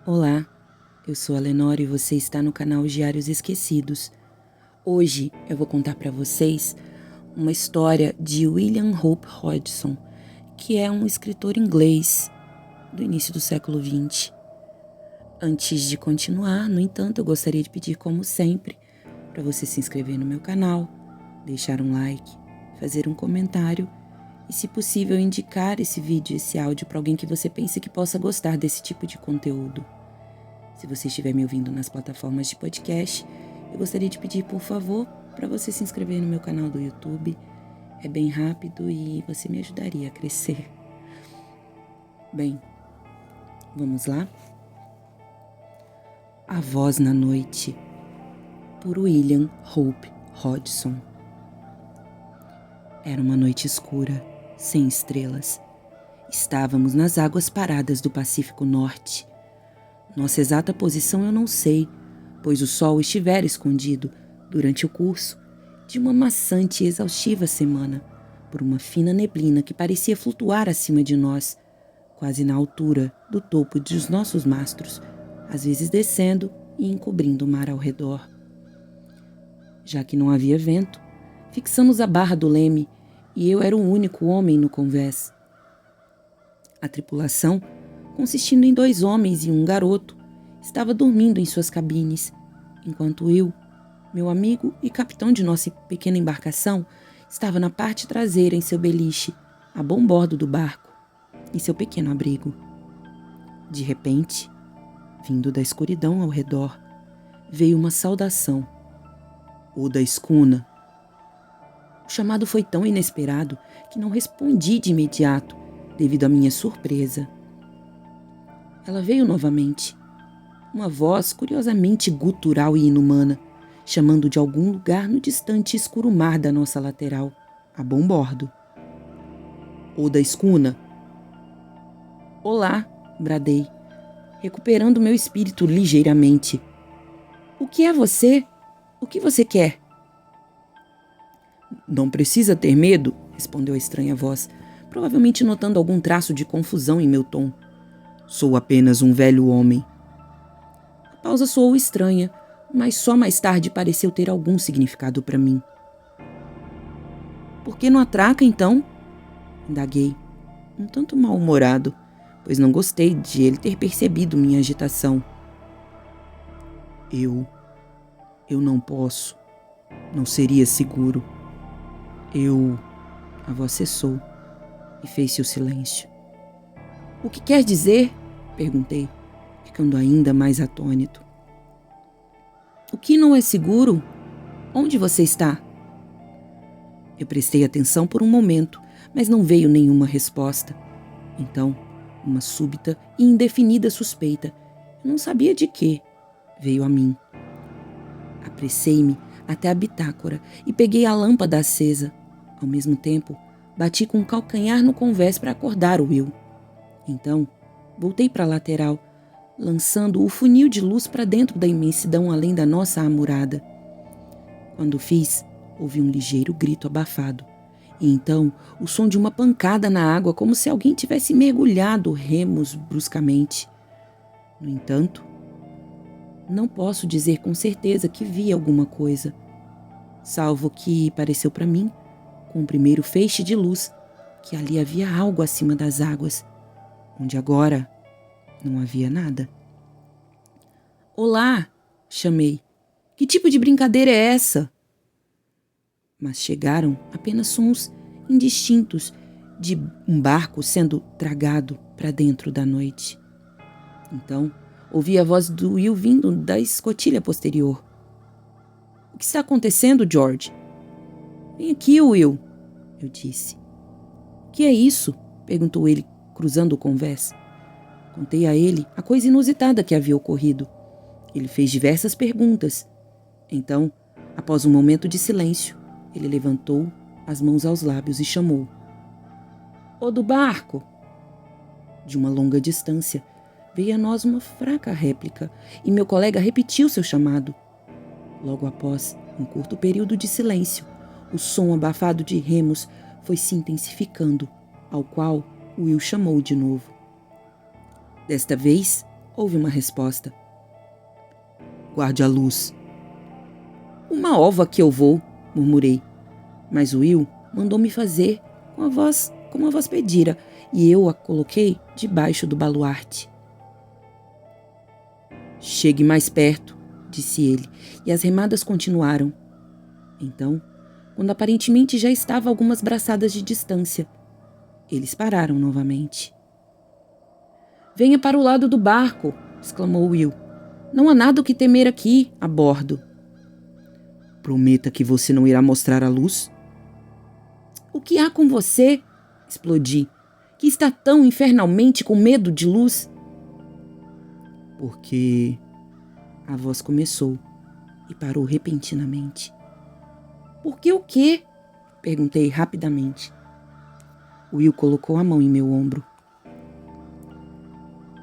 Olá, eu sou a Lenore e você está no canal Diários Esquecidos. Hoje eu vou contar para vocês uma história de William Hope Hodgson, que é um escritor inglês do início do século XX. Antes de continuar, no entanto, eu gostaria de pedir, como sempre, para você se inscrever no meu canal, deixar um like, fazer um comentário e, se possível, indicar esse vídeo, esse áudio para alguém que você pense que possa gostar desse tipo de conteúdo. Se você estiver me ouvindo nas plataformas de podcast, eu gostaria de pedir, por favor, para você se inscrever no meu canal do YouTube. É bem rápido e você me ajudaria a crescer. Bem, vamos lá? A Voz na Noite, por William Hope Hodgson. Era uma noite escura, sem estrelas. Estávamos nas águas paradas do Pacífico Norte. Nossa exata posição eu não sei, pois o sol estivera escondido, durante o curso de uma maçante e exaustiva semana, por uma fina neblina que parecia flutuar acima de nós, quase na altura do topo dos nossos mastros, às vezes descendo e encobrindo o mar ao redor. Já que não havia vento, fixamos a barra do leme e eu era o único homem no convés. A tripulação, consistindo em 2 homens e um garoto, estava dormindo em suas cabines, enquanto eu, meu amigo e capitão de nossa pequena embarcação, estava na parte traseira em seu beliche, a bom bordo do barco, em seu pequeno abrigo. De repente, vindo da escuridão ao redor, veio uma saudação. O da escuna. O chamado foi tão inesperado que não respondi de imediato, devido à minha surpresa. Ela veio novamente. Uma voz curiosamente gutural e inumana, chamando de algum lugar no distante e escuro mar da nossa lateral, a bom bordo. O da escuna. Olá, bradei, recuperando meu espírito ligeiramente. O que é você? O que você quer? Não precisa ter medo, respondeu a estranha voz, provavelmente notando algum traço de confusão em meu tom. Sou apenas um velho homem. A pausa soou estranha, mas só mais tarde pareceu ter algum significado para mim. Por que não atraca, então? Indaguei, um tanto mal-humorado, pois não gostei de ele ter percebido minha agitação. Eu não posso. Não seria seguro. A voz cessou e fez-se o silêncio. O que quer dizer? Perguntei, ficando ainda mais atônito. O que não é seguro? Onde você está? Eu prestei atenção por um momento, mas não veio nenhuma resposta. Então, uma súbita e indefinida suspeita, eu não sabia de quê, veio a mim. Apressei-me até a bitácora e peguei a lâmpada acesa. Ao mesmo tempo, bati com o calcanhar no convés para acordar o Will. Então, voltei para a lateral, lançando o funil de luz para dentro da imensidão além da nossa amurada. Quando fiz, ouvi um ligeiro grito abafado, e então o som de uma pancada na água, como se alguém tivesse mergulhado remos bruscamente. No entanto, não posso dizer com certeza que vi alguma coisa, salvo que pareceu para mim, com o primeiro feixe de luz, que ali havia algo acima das águas, onde agora não havia nada. Olá, chamei. Que tipo de brincadeira é essa? Mas chegaram apenas sons indistintos de um barco sendo tragado para dentro da noite. Então, ouvi a voz do Will vindo da escotilha posterior. O que está acontecendo, George? Vem aqui, Will, eu disse. O que é isso? Perguntou ele, cruzando o convés. Contei a ele a coisa inusitada que havia ocorrido. Ele fez diversas perguntas. Então, após um momento de silêncio, ele levantou as mãos aos lábios e chamou. O do barco! De uma longa distância, veio a nós uma fraca réplica e meu colega repetiu seu chamado. Logo após um curto período de silêncio, o som abafado de remos foi se intensificando, ao qual Will chamou de novo. Desta vez, Houve uma resposta. Guarde a luz. Uma ova que eu vou, murmurei. Mas Will mandou-me fazer como a voz pedira, e eu a coloquei debaixo do baluarte. Chegue mais perto, disse ele, e as remadas continuaram. Então, quando aparentemente já estava a algumas braçadas de distância, eles pararam novamente. Venha para o lado do barco, exclamou Will. Não há nada o que temer aqui, a bordo. Prometa que você não irá mostrar a luz? O que há com você? Explodi. Que está tão infernalmente com medo de luz? Porque a voz começou e parou repentinamente. Por que o quê? Perguntei rapidamente. Will colocou a mão em meu ombro.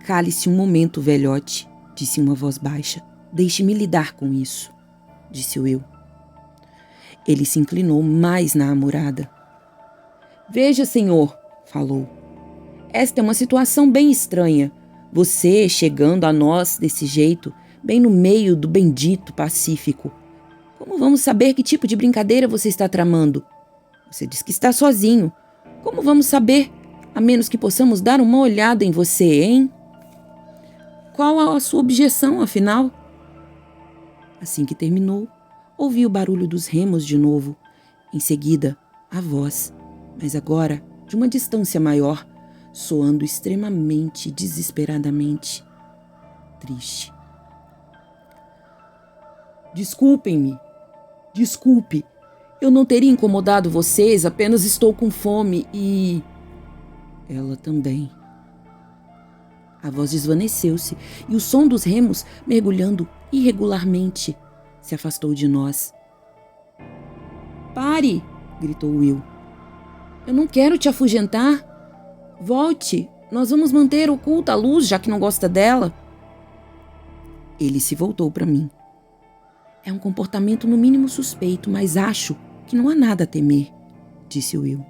Cale-se um momento, velhote, disse uma voz baixa. Deixe-me lidar com isso, disse Will. Ele se inclinou mais na amurada. Veja, senhor, falou. Esta é uma situação bem estranha. Você chegando a nós desse jeito, bem no meio do bendito Pacífico. Como vamos saber que tipo de brincadeira você está tramando? Você diz que está sozinho. Como vamos saber, a menos que possamos dar uma olhada em você, hein? Qual a sua objeção, afinal? Assim que terminou, ouvi o barulho dos remos de novo. Em seguida, a voz, mas agora de uma distância maior, soando extremamente desesperadamente triste. Desculpem-me. Desculpe. Eu não teria incomodado vocês, apenas estou com fome e... Ela também. A voz desvaneceu-se e o som dos remos, mergulhando irregularmente, se afastou de nós. Pare! Gritou Will. Eu não quero te afugentar. Volte, nós vamos manter oculta a luz, já que não gosta dela. Ele se voltou para mim. É um comportamento no mínimo suspeito, mas acho que não há nada a temer, disse Will.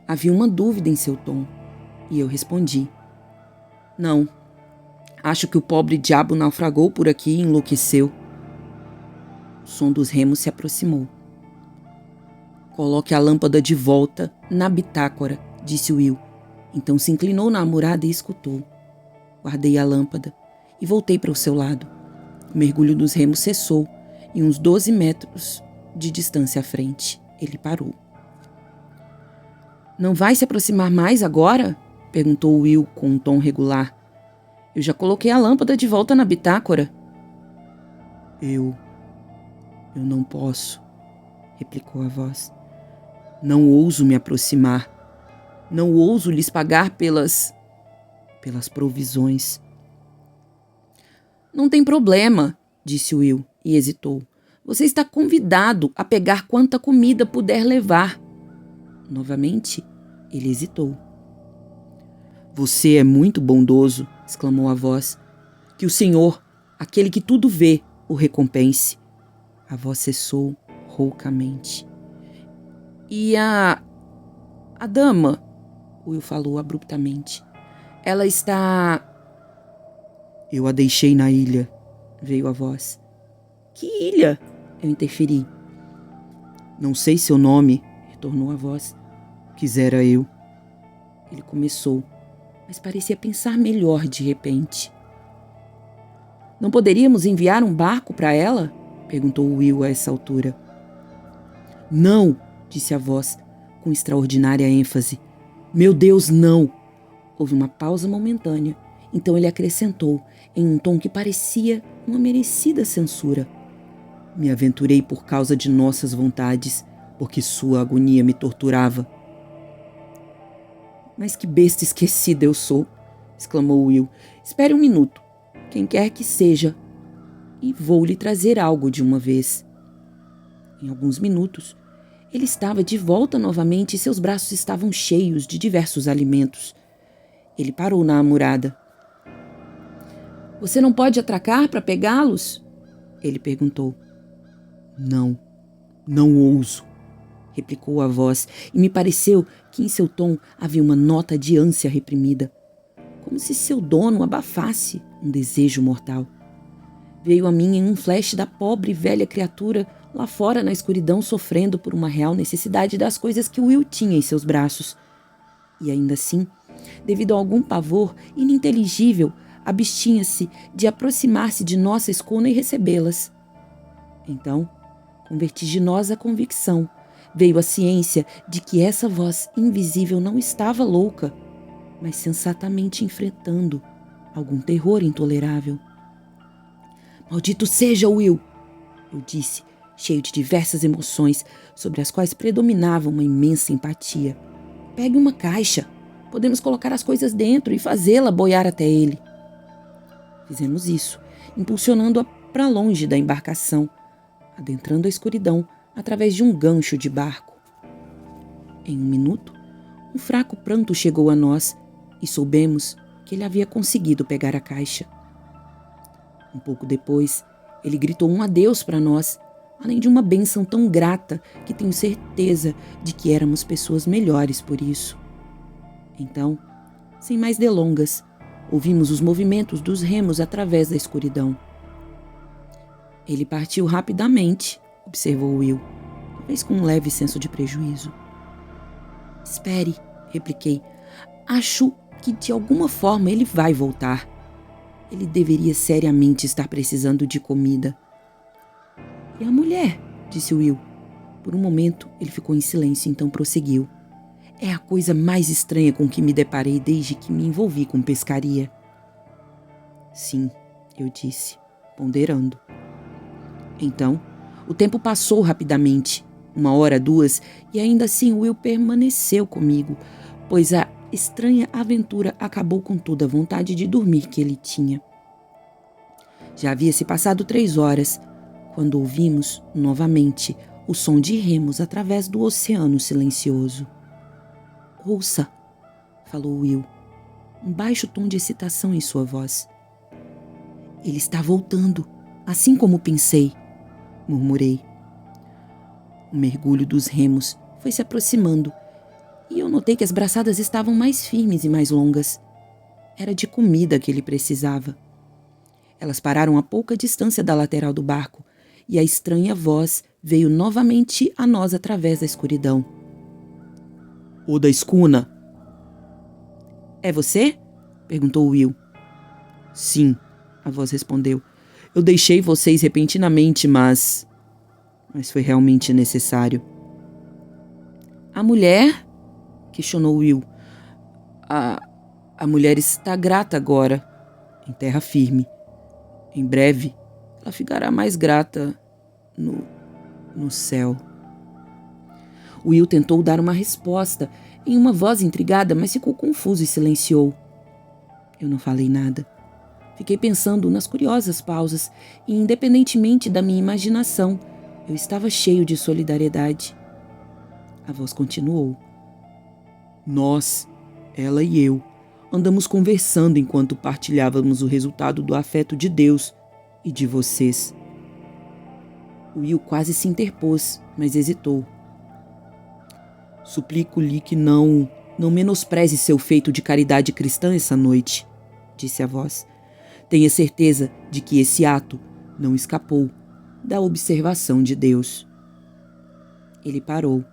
Havia uma dúvida em seu tom, e eu respondi. Não, acho que o pobre diabo naufragou por aqui e enlouqueceu. O som dos remos se aproximou. Coloque a lâmpada de volta na bitácora, disse Will. Então se inclinou na amurada e escutou. Guardei a lâmpada e voltei para o seu lado. O mergulho dos remos cessou e uns 12 metros de distância à frente. Ele parou. Não vai se aproximar mais agora? Perguntou Will com um tom regular. Eu já coloquei a lâmpada de volta na bitácora. Eu não posso, replicou a voz. Não ouso me aproximar. Não ouso lhes pagar pelas provisões. Não tem problema, disse Will e hesitou. Você está convidado a pegar quanta comida puder levar. Novamente, ele hesitou. Você é muito bondoso, exclamou a voz. Que o Senhor, aquele que tudo vê, o recompense. A voz cessou roucamente. E a dama, Will falou abruptamente. Ela está... Eu a deixei na ilha, veio a voz. Que ilha? Eu interferi. Não sei seu nome, retornou a voz. Quisera eu. Ele começou, mas parecia pensar melhor de repente. Não poderíamos enviar um barco para ela? Perguntou Will a essa altura. Não, disse a voz, com extraordinária ênfase. Meu Deus, não! Houve uma pausa momentânea, então ele acrescentou, em um tom que parecia uma merecida censura. Me aventurei por causa de nossas vontades, porque sua agonia me torturava. Mas que besta esquecida eu sou, exclamou Will. Espere um minuto, quem quer que seja, e vou lhe trazer algo de uma vez. Em alguns minutos, ele estava de volta novamente e seus braços estavam cheios de diversos alimentos. Ele parou na amurada. Você não pode atracar para pegá-los? Ele perguntou. Não ouso, replicou a voz, e me pareceu que em seu tom havia uma nota de ânsia reprimida. como se seu dono abafasse um desejo mortal. Veio a mim em um flash da pobre e velha criatura lá fora na escuridão sofrendo por uma real necessidade das coisas que Will tinha em seus braços. E ainda assim, devido a algum pavor ininteligível, abstinha-se de aproximar-se de nossa escuna e recebê-las. Então, com vertiginosa convicção, veio a ciência de que essa voz invisível não estava louca, mas sensatamente enfrentando algum terror intolerável. Maldito seja, Will! Eu disse, cheio de diversas emoções, sobre as quais predominava uma imensa empatia. Pegue uma caixa. Podemos colocar as coisas dentro e fazê-la boiar até ele. Fizemos isso, impulsionando-a para longe da embarcação, adentrando a escuridão através de um gancho de barco. Em um minuto, um fraco pranto chegou a nós e soubemos que ele havia conseguido pegar a caixa. Um pouco depois, ele gritou um adeus para nós, além de uma bênção tão grata que tenho certeza de que éramos pessoas melhores por isso. Então, sem mais delongas, ouvimos os movimentos dos remos através da escuridão. Ele partiu rapidamente, observou Will, talvez com um leve senso de prejuízo. Espere, repliquei. Acho que de alguma forma ele vai voltar. Ele deveria seriamente estar precisando de comida. E a mulher? Disse Will. Por um momento ele ficou em silêncio, então prosseguiu. É a coisa mais estranha com que me deparei desde que me envolvi com pescaria. Sim, eu disse, ponderando. Então, o tempo passou rapidamente, 1 hora, 2, e ainda assim Will permaneceu comigo, pois a estranha aventura acabou com toda a vontade de dormir que ele tinha. Já havia se passado 3 horas, quando ouvimos, novamente, o som de remos através do oceano silencioso. Ouça, falou Will, um baixo tom de excitação em sua voz. Ele está voltando, assim como pensei, murmurei. O mergulho dos remos foi se aproximando e eu notei que as braçadas estavam mais firmes e mais longas. Era de comida que ele precisava. Elas pararam a pouca distância da lateral do barco e a estranha voz veio novamente a nós através da escuridão. O da escuna. É você? Perguntou Will. Sim, a voz respondeu. Eu deixei vocês repentinamente, mas foi realmente necessário. A mulher? Questionou Will. A mulher está grata agora, em terra firme. Em breve, ela ficará mais grata no céu. Will tentou dar uma resposta em uma voz intrigada, mas ficou confuso e silenciou. Eu não falei nada. Fiquei pensando nas curiosas pausas e, independentemente da minha imaginação, eu estava cheio de solidariedade. A voz continuou. Nós, ela e eu, andamos conversando enquanto partilhávamos o resultado do afeto de Deus e de vocês. Will quase se interpôs, mas hesitou. Suplico-lhe que não menospreze seu feito de caridade cristã essa noite, disse a voz. Tenha certeza de que esse ato não escapou da observação de Deus. Ele parou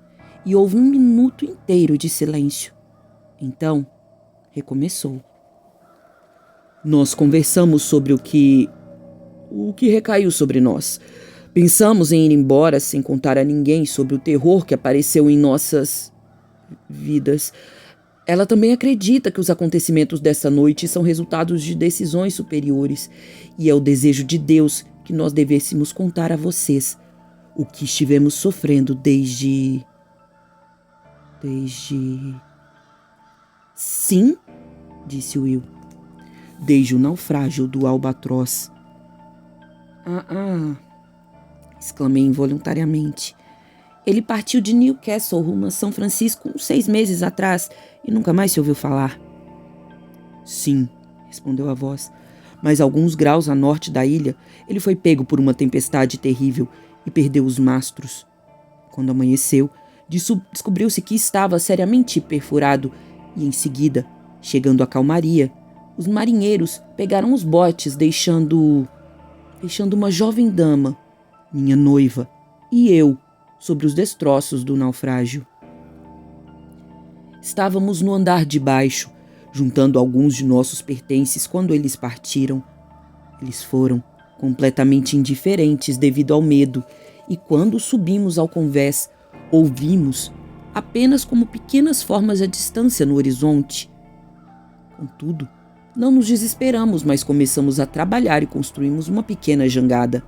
e houve 1 minuto inteiro de silêncio. Então, recomeçou. Nós conversamos sobre o que recaiu sobre nós. Pensamos em ir embora sem contar a ninguém sobre o terror que apareceu em nossas vidas. Ela também acredita que os acontecimentos dessa noite são resultados de decisões superiores e é o desejo de Deus que nós devêssemos contar a vocês o que estivemos sofrendo desde... Sim, disse Will. Desde o naufrágio do Albatroz. Exclamei involuntariamente. Ele partiu de Newcastle rumo a São Francisco uns 6 meses atrás e nunca mais se ouviu falar. Sim, respondeu a voz, mas alguns graus a norte da ilha ele foi pego por uma tempestade terrível e perdeu os mastros. Quando amanheceu, descobriu-se que estava seriamente perfurado e em seguida, chegando à calmaria, os marinheiros pegaram os botes, deixando uma jovem dama, minha noiva, e eu sobre os destroços do naufrágio. Estávamos no andar de baixo, juntando alguns de nossos pertences quando eles partiram. Eles foram completamente indiferentes devido ao medo, e quando subimos ao convés, ouvimos apenas como pequenas formas à distância no horizonte. Contudo, não nos desesperamos, mas começamos a trabalhar e construímos uma pequena jangada.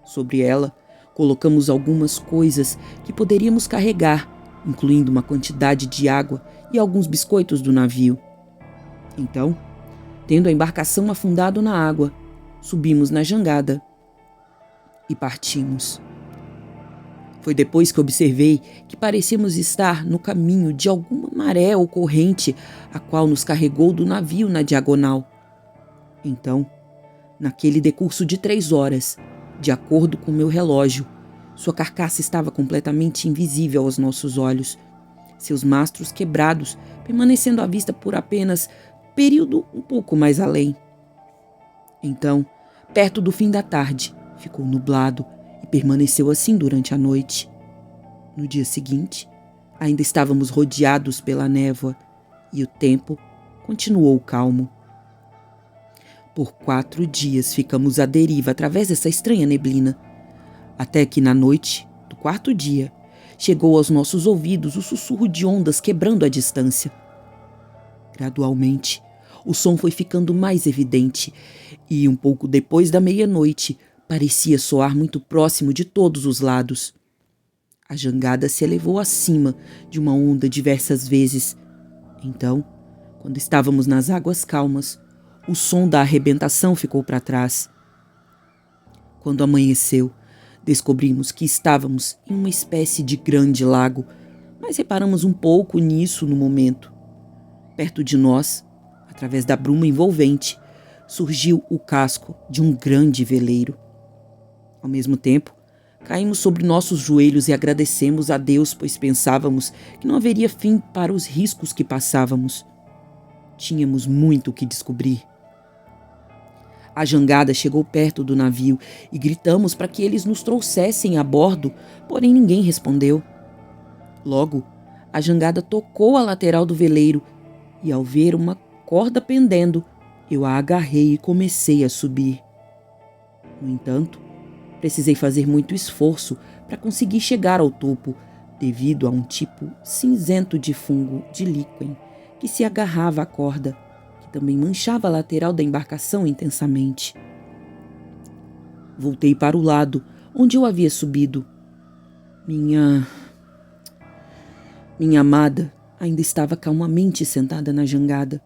Sobre ela, colocamos algumas coisas que poderíamos carregar, incluindo uma quantidade de água e alguns biscoitos do navio. Então, tendo a embarcação afundado na água, subimos na jangada e partimos. Foi depois que observei que parecíamos estar no caminho de alguma maré ou corrente, a qual nos carregou do navio na diagonal. Então, naquele decurso de 3 horas, de acordo com meu relógio, sua carcaça estava completamente invisível aos nossos olhos, seus mastros quebrados, permanecendo à vista por apenas período um pouco mais além. Então, perto do fim da tarde, ficou nublado e permaneceu assim durante a noite. No dia seguinte, ainda estávamos rodeados pela névoa e o tempo continuou calmo. Por 4 dias ficamos à deriva através dessa estranha neblina, até que na noite do 4º dia chegou aos nossos ouvidos o sussurro de ondas quebrando a distância. Gradualmente, o som foi ficando mais evidente e, um pouco depois da meia-noite, parecia soar muito próximo de todos os lados. A jangada se elevou acima de uma onda diversas vezes. Então, quando estávamos nas águas calmas, o som da arrebentação ficou para trás. Quando amanheceu, descobrimos que estávamos em uma espécie de grande lago, mas reparamos um pouco nisso no momento. Perto de nós, através da bruma envolvente, surgiu o casco de um grande veleiro. Ao mesmo tempo, caímos sobre nossos joelhos e agradecemos a Deus, pois pensávamos que não haveria fim para os riscos que passávamos. Tínhamos muito o que descobrir. A jangada chegou perto do navio e gritamos para que eles nos trouxessem a bordo, porém ninguém respondeu. Logo, a jangada tocou a lateral do veleiro e, ao ver uma corda pendendo, eu a agarrei e comecei a subir. No entanto, precisei fazer muito esforço para conseguir chegar ao topo, devido a um tipo cinzento de fungo de líquen que se agarrava à corda, que também manchava a lateral da embarcação intensamente. Voltei para o lado onde eu havia subido. Minha amada ainda estava calmamente sentada na jangada.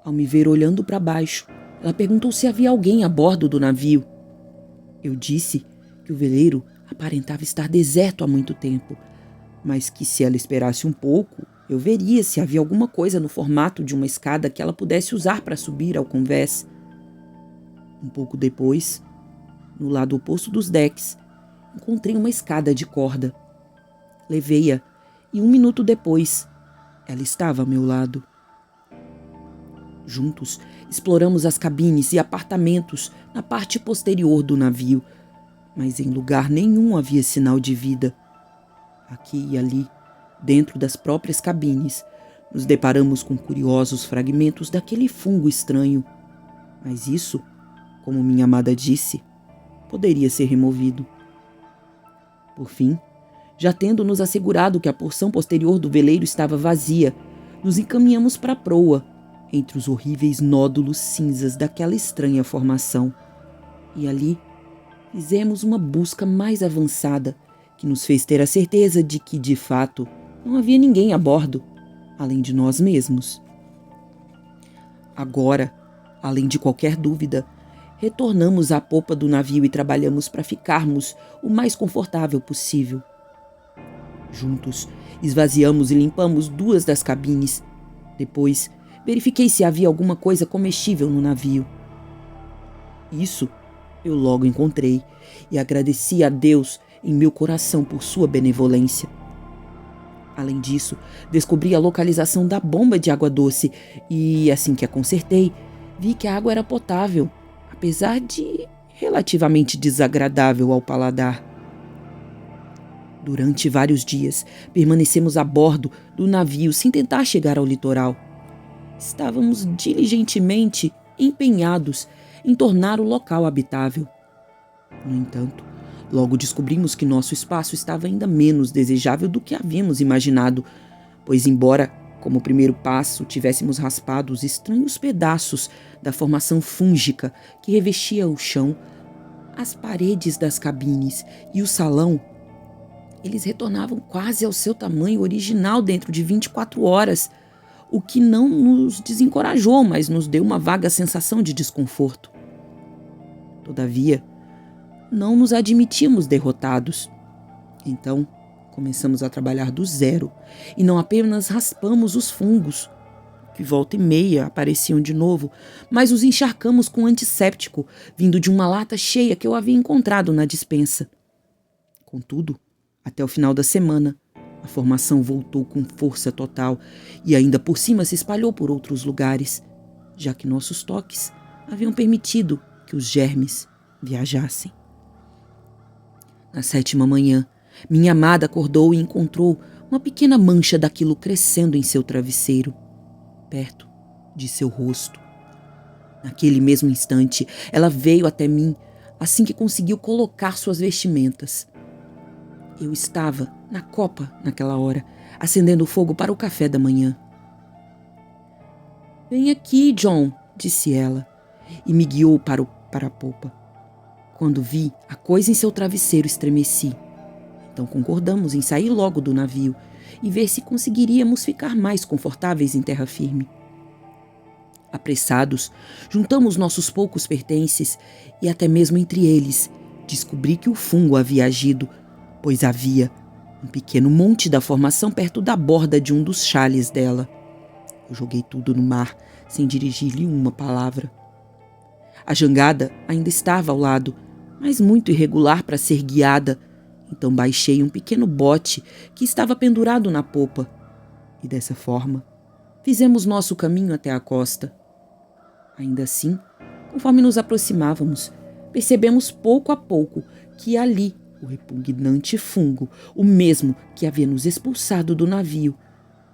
Ao me ver olhando para baixo, ela perguntou se havia alguém a bordo do navio. Eu disse que o veleiro aparentava estar deserto há muito tempo, mas que se ela esperasse um pouco, eu veria se havia alguma coisa no formato de uma escada que ela pudesse usar para subir ao convés. Um pouco depois, no lado oposto dos decks, encontrei uma escada de corda. Levei-a e 1 minuto depois, ela estava ao meu lado. Juntos, exploramos as cabines e apartamentos na parte posterior do navio, mas em lugar nenhum havia sinal de vida. Aqui e ali, dentro das próprias cabines, nos deparamos com curiosos fragmentos daquele fungo estranho. Mas isso, como minha amada disse, poderia ser removido. Por fim, já tendo nos assegurado que a porção posterior do veleiro estava vazia, nos encaminhamos para a proa, entre os horríveis nódulos cinzas daquela estranha formação. E ali fizemos uma busca mais avançada, que nos fez ter a certeza de que, de fato, não havia ninguém a bordo, além de nós mesmos. Agora, além de qualquer dúvida, retornamos à popa do navio e trabalhamos para ficarmos o mais confortável possível. Juntos, esvaziamos e limpamos 2 das cabines. Depois, verifiquei se havia alguma coisa comestível no navio. Isso eu logo encontrei e agradeci a Deus em meu coração por sua benevolência. Além disso, descobri a localização da bomba de água doce e, assim que a consertei, vi que a água era potável, apesar de relativamente desagradável ao paladar. Durante vários dias, permanecemos a bordo do navio sem tentar chegar ao litoral. Estávamos diligentemente empenhados em tornar o local habitável. No entanto, logo descobrimos que nosso espaço estava ainda menos desejável do que havíamos imaginado, pois embora, como primeiro passo, tivéssemos raspado os estranhos pedaços da formação fúngica que revestia o chão, as paredes das cabines e o salão, eles retornavam quase ao seu tamanho original dentro de 24 horas, o que não nos desencorajou, mas nos deu uma vaga sensação de desconforto. Todavia, não nos admitimos derrotados. Então, começamos a trabalhar do zero e não apenas raspamos os fungos, que volta e meia apareciam de novo, mas os encharcamos com antisséptico, vindo de uma lata cheia que eu havia encontrado na despensa. Contudo, até o final da semana, a formação voltou com força total e ainda por cima se espalhou por outros lugares, já que nossos toques haviam permitido que os germes viajassem. Na 7ª manhã, minha amada acordou e encontrou uma pequena mancha daquilo crescendo em seu travesseiro, perto de seu rosto. Naquele mesmo instante, ela veio até mim assim que conseguiu colocar suas vestimentas. Eu estava na copa naquela hora, acendendo o fogo para o café da manhã. "Vem aqui, John", disse ela, e me guiou para a popa. Quando vi a coisa em seu travesseiro, estremeci. Então concordamos em sair logo do navio e ver se conseguiríamos ficar mais confortáveis em terra firme. Apressados, juntamos nossos poucos pertences e até mesmo entre eles descobri que o fungo havia agido, pois havia um pequeno monte da formação perto da borda de um dos chales dela. Eu joguei tudo no mar, sem dirigir-lhe uma palavra. A jangada ainda estava ao lado, mas muito irregular para ser guiada, então baixei um pequeno bote que estava pendurado na popa, e dessa forma fizemos nosso caminho até a costa. Ainda assim, conforme nos aproximávamos, percebemos pouco a pouco que ali o repugnante fungo, o mesmo que havia nos expulsado do navio,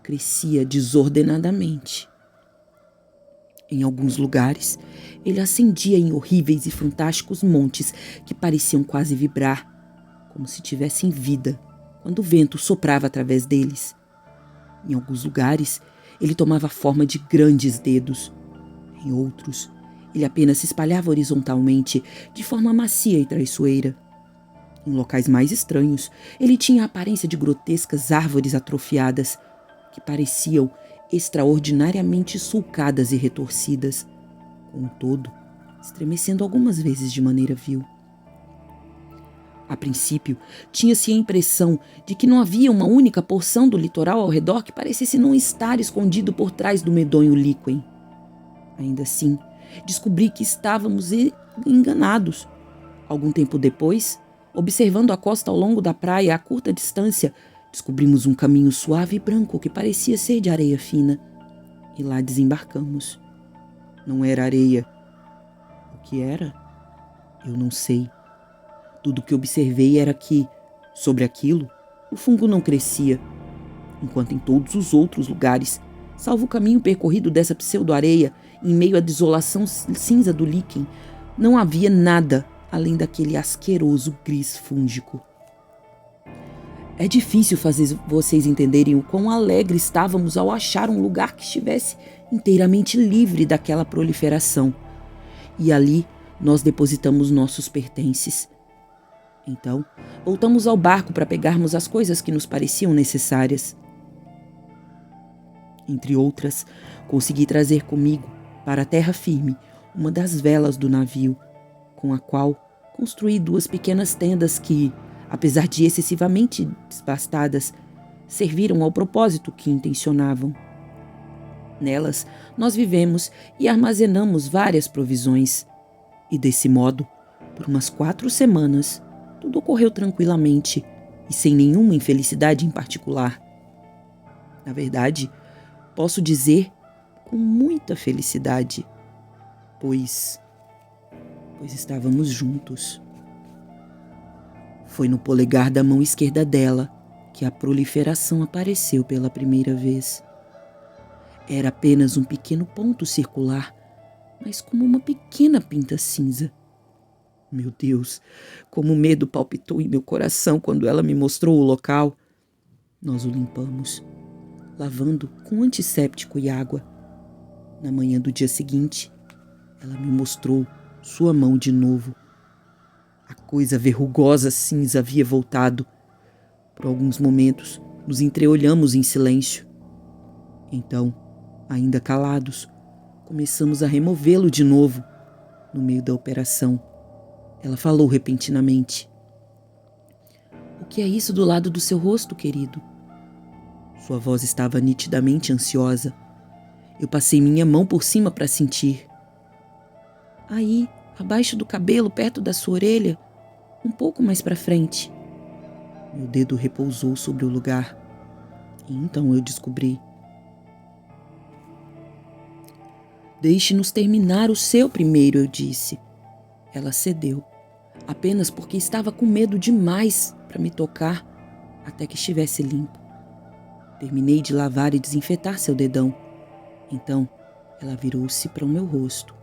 crescia desordenadamente. Em alguns lugares, ele ascendia em horríveis e fantásticos montes que pareciam quase vibrar, como se tivessem vida, quando o vento soprava através deles. Em alguns lugares, ele tomava a forma de grandes dedos. Em outros, ele apenas se espalhava horizontalmente, de forma macia e traiçoeira. Em locais mais estranhos, ele tinha a aparência de grotescas árvores atrofiadas, que pareciam extraordinariamente sulcadas e retorcidas, contudo, estremecendo algumas vezes de maneira vil. A princípio, tinha-se a impressão de que não havia uma única porção do litoral ao redor que parecesse não estar escondido por trás do medonho líquen. Ainda assim, descobri que estávamos enganados. Algum tempo depois, observando a costa ao longo da praia a curta distância, descobrimos um caminho suave e branco que parecia ser de areia fina. E lá desembarcamos. Não era areia. O que era? Eu não sei. Tudo o que observei era que, sobre aquilo, o fungo não crescia, enquanto em todos os outros lugares, salvo o caminho percorrido dessa pseudo-areia, em meio à desolação cinza do líquen, não havia nada além daquele asqueroso gris fúngico. É difícil fazer vocês entenderem o quão alegre estávamos ao achar um lugar que estivesse inteiramente livre daquela proliferação. E ali nós depositamos nossos pertences. Então, voltamos ao barco para pegarmos as coisas que nos pareciam necessárias. Entre outras, consegui trazer comigo, para a terra firme, uma das velas do navio, com a qual construí 2 pequenas tendas que, apesar de excessivamente desbastadas, serviram ao propósito que intencionavam. Nelas, nós vivemos e armazenamos várias provisões. E desse modo, por umas 4 semanas, tudo ocorreu tranquilamente e sem nenhuma infelicidade em particular. Na verdade, posso dizer com muita felicidade, pois estávamos juntos. Foi no polegar da mão esquerda dela que a proliferação apareceu pela primeira vez. Era apenas um pequeno ponto circular, mas como uma pequena pinta cinza. Meu Deus, como o medo palpitou em meu coração quando ela me mostrou o local. Nós o limpamos, lavando com antisséptico e água. Na manhã do dia seguinte, ela me mostrou sua mão de novo. A coisa verrugosa cinza havia voltado. Por alguns momentos, nos entreolhamos em silêncio. Então, ainda calados, começamos a removê-lo de novo. No meio da operação, ela falou repentinamente: "O que é isso do lado do seu rosto, querido?" Sua voz estava nitidamente ansiosa. Eu passei minha mão por cima para sentir. "Aí, abaixo do cabelo, perto da sua orelha, um pouco mais para frente." Meu dedo repousou sobre o lugar. E então eu descobri. "Deixe-nos terminar o seu primeiro", eu disse. Ela cedeu, apenas porque estava com medo demais para me tocar até que estivesse limpo. Terminei de lavar e desinfetar seu dedão. Então, ela virou-se para o meu rosto.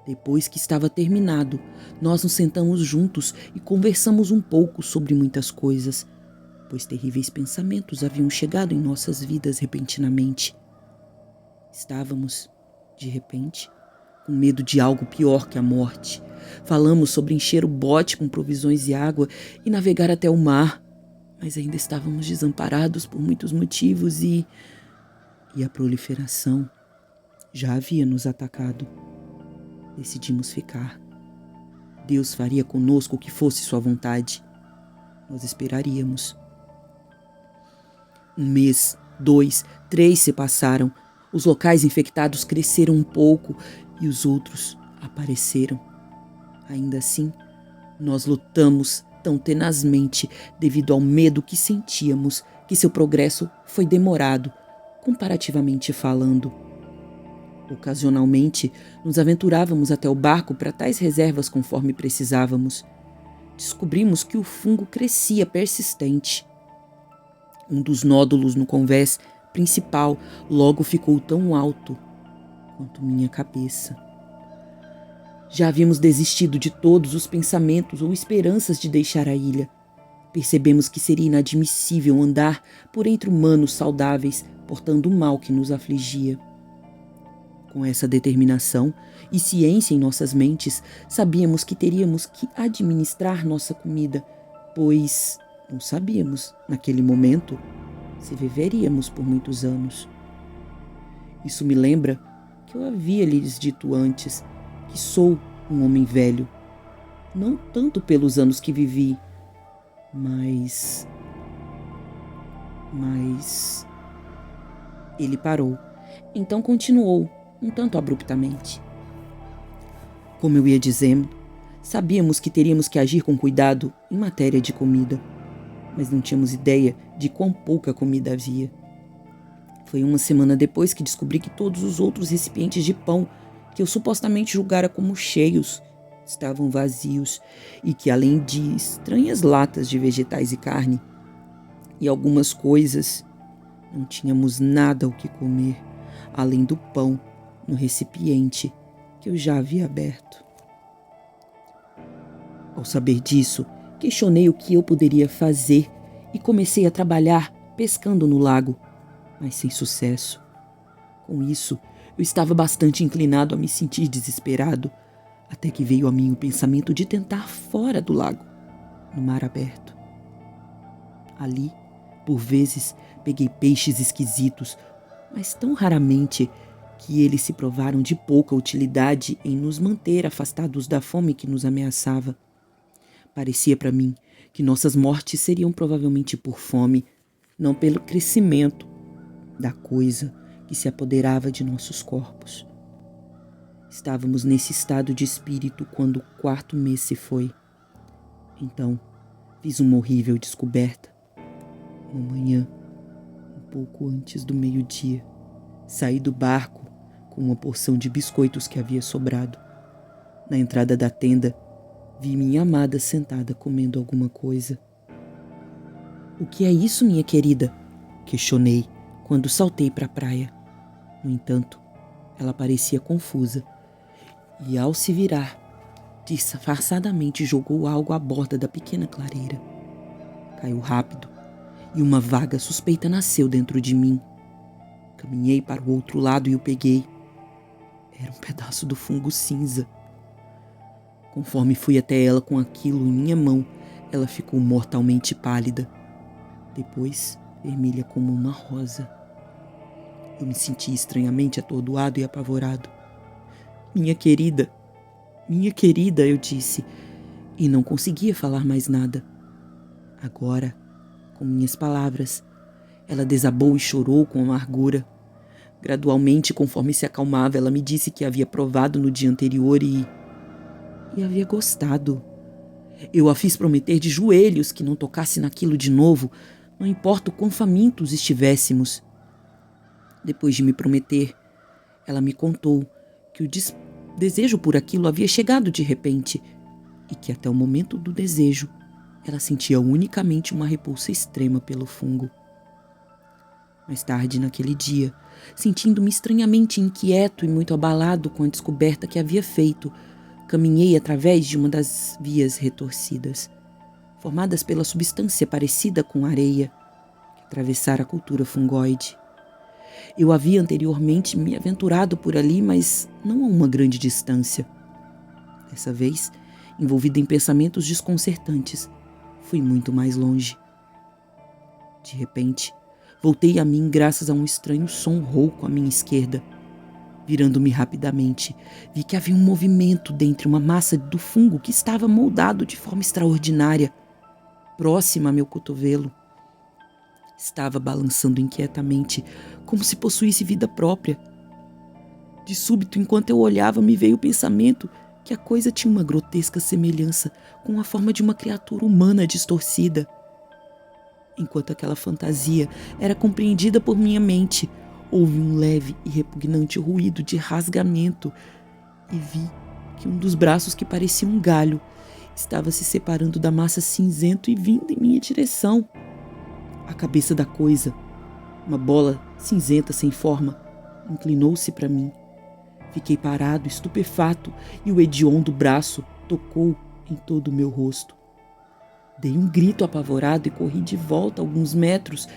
Depois que estava terminado, nós nos sentamos juntos e conversamos um pouco sobre muitas coisas, pois terríveis pensamentos haviam chegado em nossas vidas repentinamente. Estávamos, de repente, com medo de algo pior que a morte. Falamos sobre encher o bote com provisões e água e navegar até o mar, mas ainda estávamos desamparados por muitos motivos e a proliferação já havia nos atacado. Decidimos ficar. Deus faria conosco o que fosse sua vontade. Nós esperaríamos. 1 mês, 2, 3 se passaram. Os locais infectados cresceram um pouco e os outros apareceram. Ainda assim, nós lutamos tão tenazmente devido ao medo que sentíamos que seu progresso foi demorado, comparativamente falando. Ocasionalmente, nos aventurávamos até o barco para tais reservas conforme precisávamos. Descobrimos que o fungo crescia persistente. Um dos nódulos no convés principal logo ficou tão alto quanto minha cabeça. Já havíamos desistido de todos os pensamentos ou esperanças de deixar a ilha. Percebemos que seria inadmissível andar por entre humanos saudáveis, portando o mal que nos afligia. Com essa determinação e ciência em nossas mentes, sabíamos que teríamos que administrar nossa comida, pois não sabíamos, naquele momento, se viveríamos por muitos anos. Isso me lembra que eu havia lhes dito antes que sou um homem velho, não tanto pelos anos que vivi, mas... Ele parou, então continuou, um tanto abruptamente. Como eu ia dizendo, sabíamos que teríamos que agir com cuidado em matéria de comida, mas não tínhamos ideia de quão pouca comida havia. Foi uma semana depois que descobri que todos os outros recipientes de pão que eu supostamente julgara como cheios estavam vazios e que, além de estranhas latas de vegetais e carne e algumas coisas, não tínhamos nada o que comer, além do pão no recipiente que eu já havia aberto. Ao saber disso, questionei o que eu poderia fazer e comecei a trabalhar pescando no lago, mas sem sucesso. Com isso, eu estava bastante inclinado a me sentir desesperado, até que veio a mim o pensamento de tentar fora do lago, no mar aberto. Ali, por vezes, peguei peixes esquisitos, mas tão raramente que eles se provaram de pouca utilidade em nos manter afastados da fome que nos ameaçava. Parecia para mim que nossas mortes seriam provavelmente por fome, não pelo crescimento da coisa que se apoderava de nossos corpos. Estávamos nesse estado de espírito quando o 4º mês se foi. Então, fiz uma horrível descoberta. Uma manhã, um pouco antes do meio-dia. Saí do barco com uma porção de biscoitos que havia sobrado. Na entrada da tenda, vi minha amada sentada comendo alguma coisa. "O que é isso, minha querida?" questionei quando saltei para a praia. No entanto, ela parecia confusa e, ao se virar, disfarçadamente jogou algo à borda da pequena clareira. Caiu rápido e uma vaga suspeita nasceu dentro de mim. Caminhei para o outro lado e o peguei. Era um pedaço do fungo cinza. Conforme fui até ela com aquilo em minha mão, ela ficou mortalmente pálida. Depois, vermelha como uma rosa. Eu me senti estranhamente atordoado e apavorado. Minha querida, eu disse, e não conseguia falar mais nada. Agora, com minhas palavras, ela desabou e chorou com amargura. Gradualmente, conforme se acalmava, ela me disse que havia provado no dia anterior e havia gostado. Eu a fiz prometer de joelhos que não tocasse naquilo de novo, não importa o quão famintos estivéssemos. Depois de me prometer, ela me contou que o desejo por aquilo havia chegado de repente e que até o momento do desejo ela sentia unicamente uma repulsa extrema pelo fungo. Mais tarde, naquele dia, sentindo-me estranhamente inquieto e muito abalado com a descoberta que havia feito, caminhei através de uma das vias retorcidas, formadas pela substância parecida com areia, que atravessara a cultura fungoide. Eu havia anteriormente me aventurado por ali, mas não a uma grande distância. Dessa vez, envolvido em pensamentos desconcertantes, fui muito mais longe. De repente, voltei a mim graças a um estranho som rouco à minha esquerda. Virando-me rapidamente, vi que havia um movimento dentre uma massa do fungo que estava moldado de forma extraordinária, próxima a meu cotovelo. Estava balançando inquietamente, como se possuísse vida própria. De súbito, enquanto eu olhava, me veio o pensamento que a coisa tinha uma grotesca semelhança com a forma de uma criatura humana distorcida. Enquanto aquela fantasia era compreendida por minha mente, houve um leve e repugnante ruído de rasgamento e vi que um dos braços, que parecia um galho, estava se separando da massa cinzenta e vindo em minha direção. A cabeça da coisa, uma bola cinzenta sem forma, inclinou-se para mim. Fiquei parado, estupefato, e o hediondo braço tocou em todo o meu rosto. Dei um grito apavorado e corri de volta alguns metros.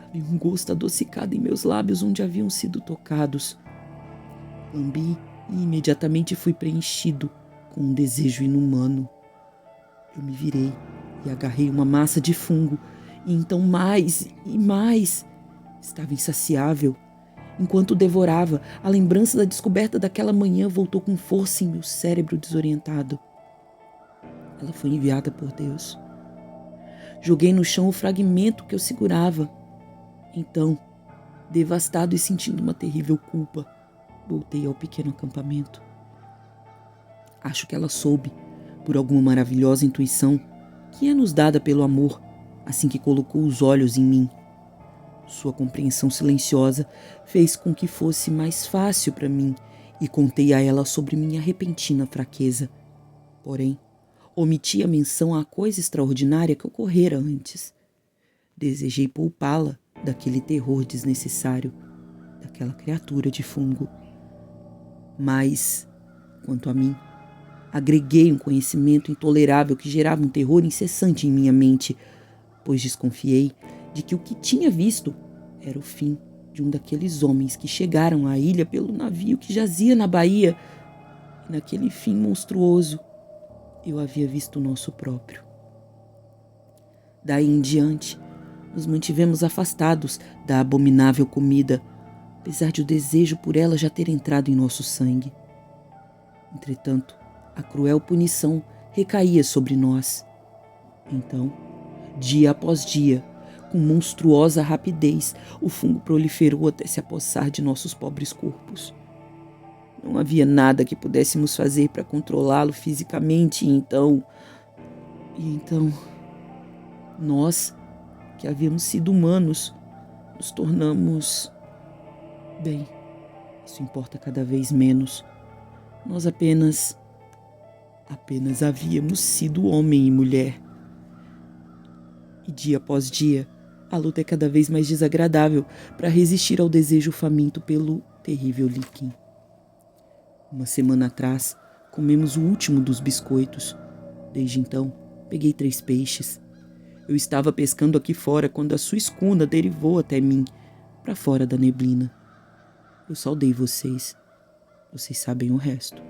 Havia um gosto adocicado em meus lábios onde haviam sido tocados. Lambi e imediatamente fui preenchido com um desejo inumano. Eu me virei e agarrei uma massa de fungo, e então mais e mais. Estava insaciável. Enquanto devorava, a lembrança da descoberta daquela manhã voltou com força em meu cérebro desorientado. Ela foi enviada por Deus. Joguei no chão o fragmento que eu segurava. Então, devastado e sentindo uma terrível culpa, voltei ao pequeno acampamento. Acho que ela soube, por alguma maravilhosa intuição, que é nos dada pelo amor, assim que colocou os olhos em mim. Sua compreensão silenciosa fez com que fosse mais fácil para mim e contei a ela sobre minha repentina fraqueza. Porém, omiti a menção à coisa extraordinária que ocorrera antes. Desejei poupá-la daquele terror desnecessário, daquela criatura de fungo. Mas, quanto a mim, agreguei um conhecimento intolerável que gerava um terror incessante em minha mente, pois desconfiei de que o que tinha visto era o fim de um daqueles homens que chegaram à ilha pelo navio que jazia na baía, e naquele fim monstruoso eu havia visto o nosso próprio. Daí em diante, nos mantivemos afastados da abominável comida, apesar de o desejo por ela já ter entrado em nosso sangue. Entretanto, a cruel punição recaía sobre nós. Então, dia após dia, com monstruosa rapidez, o fungo proliferou até se apossar de nossos pobres corpos. Não havia nada que pudéssemos fazer para controlá-lo fisicamente, e então, nós, que havíamos sido humanos, nos tornamos... Bem, isso importa cada vez menos. Nós apenas havíamos sido homem e mulher. E dia após dia, a luta é cada vez mais desagradável para resistir ao desejo faminto pelo terrível líquen. Uma semana atrás, comemos o último dos biscoitos. Desde então, peguei 3 peixes. Eu estava pescando aqui fora quando a sua escuna derivou até mim, para fora da neblina. Eu saudei vocês. Vocês sabem o resto.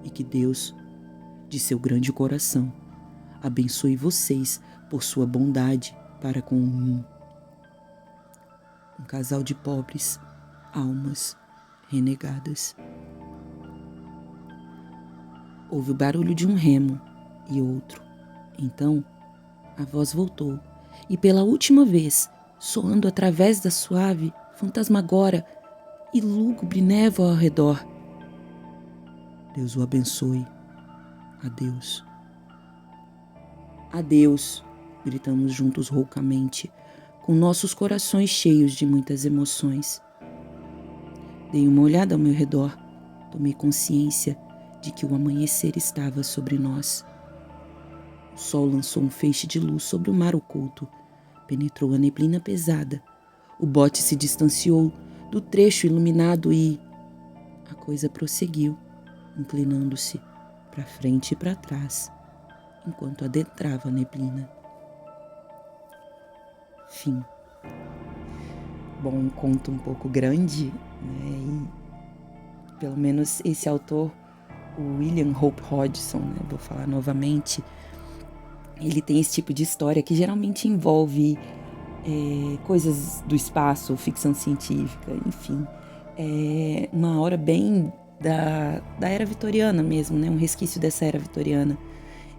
E que Deus, de seu grande coração, abençoe vocês por sua bondade para com um casal de pobres almas renegadas. Houve o barulho de um remo e outro. Então, a voz voltou, e pela última vez, soando através da suave, fantasmagória e lúgubre névoa ao redor. Deus o abençoe. Adeus. Adeus, gritamos juntos roucamente, com nossos corações cheios de muitas emoções. Dei uma olhada ao meu redor, tomei consciência de que o amanhecer estava sobre nós. O sol lançou um feixe de luz sobre o mar oculto, penetrou a neblina pesada, o bote se distanciou do trecho iluminado e a coisa prosseguiu, inclinando-se para frente e para trás, enquanto adentrava a neblina. Fim. Bom, um conto um pouco grande, né? E pelo menos esse autor, o William Hope Hodgson, né? Vou falar novamente, ele tem esse tipo de história que geralmente envolve coisas do espaço, ficção científica, enfim. É uma hora bem da era vitoriana mesmo, né? Um resquício dessa era vitoriana,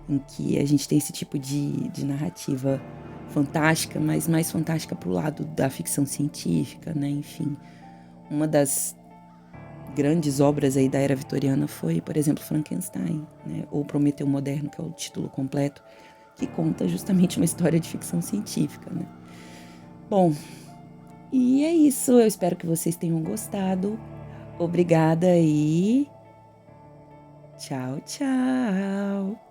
em que a gente tem esse tipo de narrativa fantástica, mas mais fantástica pro lado da ficção científica, né? Enfim, uma das grandes obras aí da era vitoriana foi, por exemplo, Frankenstein, né? Ou Prometeu Moderno, que é o título completo, que conta justamente uma história de ficção científica, né? Bom, e é isso. Eu espero que vocês tenham gostado. Obrigada e tchau, tchau.